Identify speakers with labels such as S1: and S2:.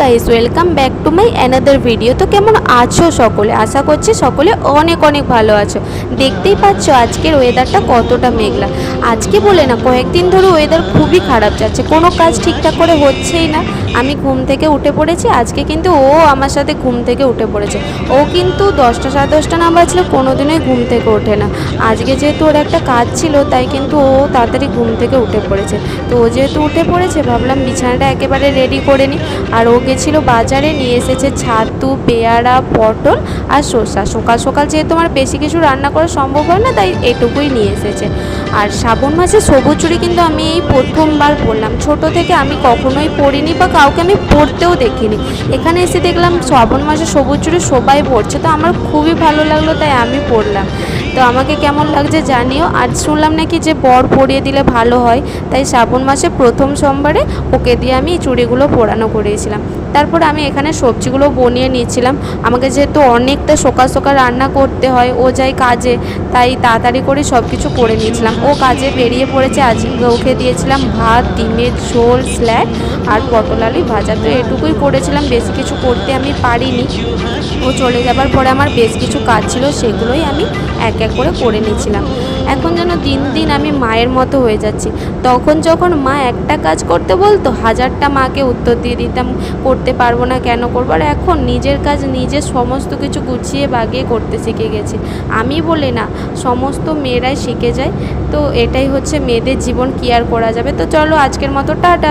S1: Guys, welcome back to my another video. তো কেমন আছো সকলে? আশা করছি সকলে অনেক অনেক ভালো আছো। দেখতেই পাচ্ছ আজকের ওয়েদারটা কতটা মেঘলা। আজকে বলে না, কয়েকদিন ধরে ওয়েদার খুবই খারাপ যাচ্ছে, কোনো কাজ ঠিকঠাক করে হচ্ছেই না। আমি ঘুম থেকে উঠে পড়েছি, আজকে কিন্তু ও আমার সাথে ঘুম থেকে উঠে পড়েছে। ও কিন্তু 10টা 10:30 না বাজলে কোনোদিনই ঘুম থেকে ওঠে না। আজকে যেহেতু ওর একটা কাজ ছিল, তাই কিন্তু ও তাড়াতাড়ি ঘুম থেকে উঠে পড়েছে। তো ও যেহেতু উঠে পড়েছে, ভাবলাম বিছানাটা একেবারে রেডি করে নিই। আর ও গেছিলো বাজারে, নিয়ে এসেছে ছাতু, পেয়ারা, পটল আর শসা। সকাল সকাল যেহেতু আমার বেশি কিছু রান্না করা সম্ভব হয় না, তাই এটুকুই নিয়ে এসেছে। আর শ্রাবণ মাসে সবুজ চুড়ি কিন্তু আমি এই প্রথমবার পরলাম। ছোট থেকে আমি কখনোই পরিনি বা কাউকে আমি পরতেও দেখিনি। এখানে এসে দেখলাম শ্রাবণ মাসে সবুজ চুড়ি সবাই পরছে, তো আমার খুবই ভালো লাগলো, তাই আমি পরলাম। তো আমাকে কেমন লাগছে জানিও। আর শুনলাম নাকি যে বর পরিয়ে দিলে ভালো হয়, তাই শ্রাবণ মাসে প্রথম সোমবারে ওকে দিয়ে আমি চুড়িগুলো পরানো করিয়েছিলাম। তারপর আমি এখানে সবজিগুলো বনিয়ে নিয়েছিলাম। আমাকে যেহেতু অনেকটা সকাল সকাল রান্না করতে হয়, ও যায় কাজে, তাই তাড়াতাড়ি করে সব কিছু করে নিয়েছিলাম। ও কাজে বেরিয়ে পড়েছে। আজকে ওকে দিয়েছিলাম ভাত, ডিমের ঝোল, স্যালাড আর পটল আলু ভাজা। তো এটুকুই করেছিলাম, বেশি কিছু করতে আমি পারিনি। ও চলে যাবার পরে আমার বেশ কিছু কাজ ছিল, সেগুলোই আমি এক এক করে নিয়েছিলাম। এখন যেন দিন দিন আমি মায়ের মতো হয়ে যাচ্ছি। তখন যখন মা একটা কাজ করতে বলতো, হাজারটা মাকে উত্তর দিয়ে দিতাম, করতে পারবো না, কেন করবো। আর এখন নিজের কাজ নিজে সমস্ত কিছু গুছিয়ে বাগিয়ে করতে শিখে গেছি। আমি বলি না, সমস্ত মেয়েরাই শিখে যায়। তো এটাই হচ্ছে মেয়েদের জীবন, কি আর করা যাবে। তো চলো আজকের মতো টাটা।